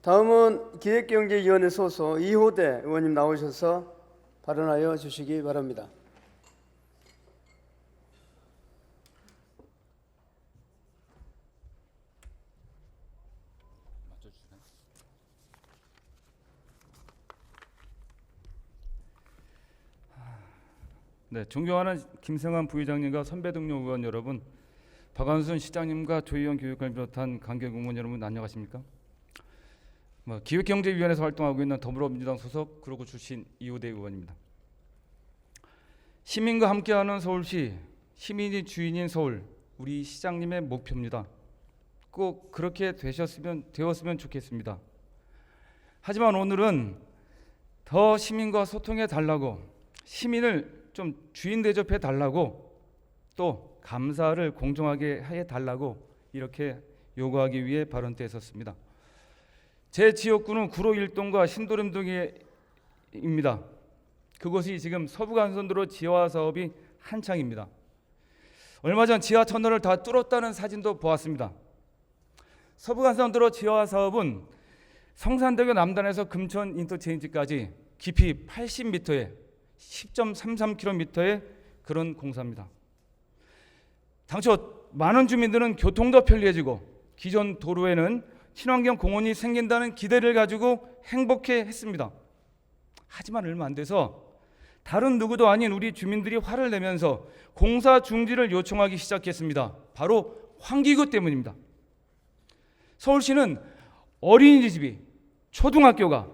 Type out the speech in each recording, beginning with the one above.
다음은 기획경제위원회 소속 이호대 의원님 나오셔서 발언하여 주시기 바랍니다. 네, 존경하는 김성환 부의장님과 선배 동료 의원 여러분, 박완순 시장님과 조희연 교육관을 비롯한 관계 공무원 여러분 안녕하십니까? 기획경제위원회에서 활동하고 있는 더불어민주당 소속 구로구 출신 이호대 의원입니다. 시민과 함께하는 서울시, 시민이 주인인 서울, 우리 시장님의 목표입니다. 꼭 그렇게 되었으면 좋겠습니다. 하지만 오늘은 더 시민과 소통해 달라고, 시민을 좀 주인 대접해 달라고, 또 감사를 공정하게 해 달라고 이렇게 요구하기 위해 발언대에 섰습니다. 제 지역구는 구로 1동과 신도림 동입니다. 그곳이 지금 서부간선도로 지하 사업이 한창입니다. 얼마 전 지하 터널을 다 뚫었다는 사진도 보았습니다. 서부간선도로 지하 사업은 성산대교 남단에서 금천 인터체인지까지 깊이 80m에 10.33km의 그런 공사입니다. 당초 많은 주민들은 교통도 편리해지고 기존 도로에는 친환경 공원이 생긴다는 기대를 가지고 행복해했습니다. 하지만 얼마 안 돼서 다른 누구도 아닌 우리 주민들이 화를 내면서 공사 중지를 요청하기 시작했습니다. 바로 환기구 때문입니다. 서울시는 어린이집이, 초등학교가,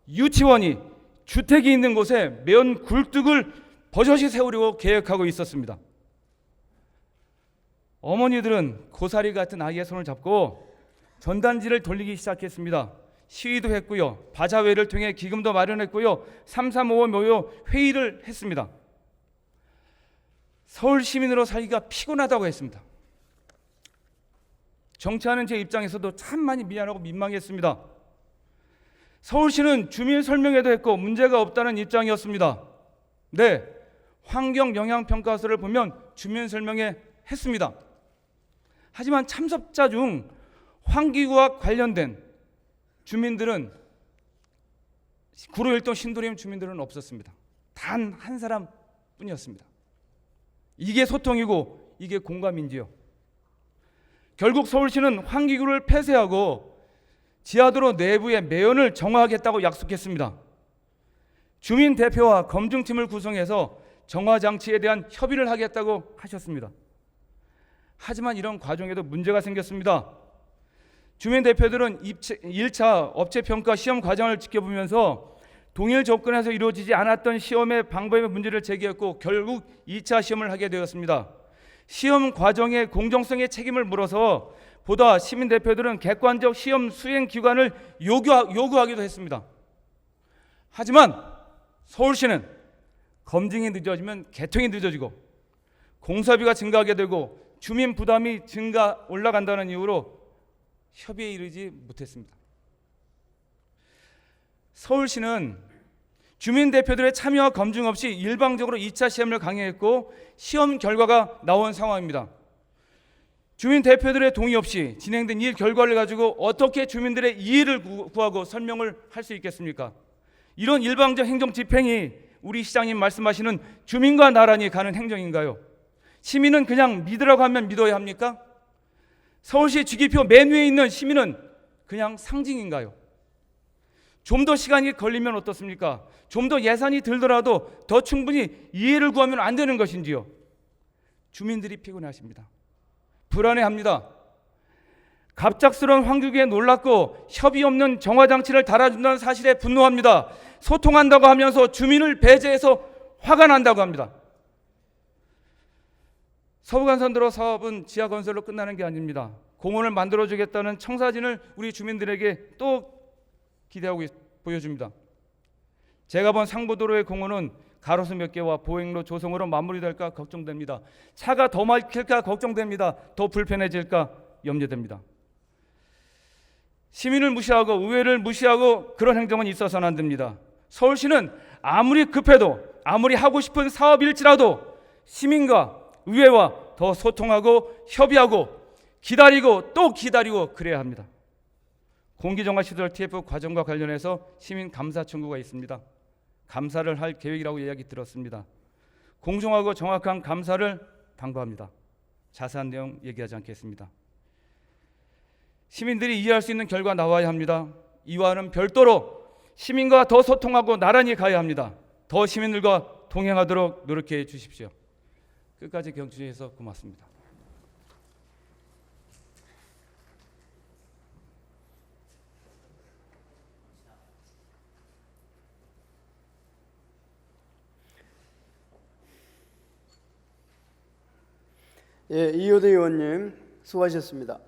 유치원이, 주택이 있는 곳에 매연 굴뚝을 버젓이 세우려고 계획하고 있었습니다. 어머니들은 고사리 같은 아이의 손을 잡고 전단지를 돌리기 시작했습니다. 시위도 했고요, 바자회를 통해 기금도 마련했고요, 3355 모여 회의를 했습니다. 서울 시민으로 살기가 피곤하다고 했습니다. 정치하는 제 입장에서도 참 많이 미안하고 민망했습니다. 서울시는 주민 설명회도 했고 문제가 없다는 입장이었습니다. 네, 환경 영향 평가서를 보면 주민 설명회 했습니다. 하지만 참석자 중 환기구와 관련된 주민들은, 구로 1동 신도림 주민들은 없었습니다. 단 한 사람뿐이었습니다. 이게 소통이고 이게 공감인지요? 결국 서울시는 환기구를 폐쇄하고 지하도로 내부의 매연을 정화하겠다고 약속했습니다. 주민 대표와 검증팀을 구성해서 정화 장치에 대한 협의를 하겠다고 하셨습니다. 하지만 이런 과정에도 문제가 생겼습니다. 주민 대표들은 1차 업체 평가 시험 과정을 지켜보면서 동일 조건에서 이루어지지 않았던 시험의 방법의 문제를 제기했고 결국 2차 시험을 하게 되었습니다. 시험 과정의 공정성에 책임을 물어서 보다 시민 대표들은 객관적 시험 수행 기관을 요구하기도 했습니다. 하지만 서울시는 검증이 늦어지면 개통이 늦어지고 공사비가 증가하게 되고 주민 부담이 올라간다는 이유로 협의에 이르지 못했습니다. 서울시는 주민 대표들의 참여와 검증 없이 일방적으로 2차 시험을 강행했고 시험 결과가 나온 상황입니다. 주민 대표들의 동의 없이 진행된 이 결과를 가지고 어떻게 주민들의 이해를 구하고 설명을 할 수 있겠습니까? 이런 일방적 행정 집행이 우리 시장님 말씀하시는 주민과 나란히 가는 행정인가요? 시민은 그냥 믿으라고 하면 믿어야 합니까? 서울시 주기표 맨 위에 있는 시민은 그냥 상징인가요? 좀 더 시간이 걸리면 어떻습니까? 좀 더 예산이 들더라도 더 충분히 이해를 구하면 안 되는 것인지요? 주민들이 피곤해하십니다. 불안해합니다. 갑작스러운 환기구에 놀랐고 협의 없는 정화장치를 달아준다는 사실에 분노합니다. 소통한다고 하면서 주민을 배제해서 화가 난다고 합니다. 서부간선도로 사업은 지하 건설로 끝나는 게 아닙니다. 공원을 만들어주겠다는 청사진을 우리 주민들에게 또 기대하고 보여줍니다. 제가 본 상부도로의 공원은 가로수 몇 개와 보행로 조성으로 마무리될까 걱정됩니다. 차가 더 막힐까 걱정됩니다. 더 불편해질까 염려됩니다. 시민을 무시하고 의회를 무시하고 그런 행정은 있어서는 안 됩니다. 서울시는 아무리 급해도 아무리 하고 싶은 사업일지라도 시민과 의회와 더 소통하고 협의하고 기다리고 또 기다리고 그래야 합니다. 공기정화 시설 TF 과정과 관련해서 시민 감사 청구가 있습니다. 감사를 할 계획이라고 이야기 들었습니다. 공정하고 정확한 감사를 당부합니다. 자세한 내용 얘기하지 않겠습니다. 시민들이 이해할 수 있는 결과 나와야 합니다. 이와는 별도로 시민과 더 소통하고 나란히 가야 합니다. 더 시민들과 동행하도록 노력해 주십시오. 끝까지 경청해 주셔서 고맙습니다. 예, 이효대 의원님 수고하셨습니다.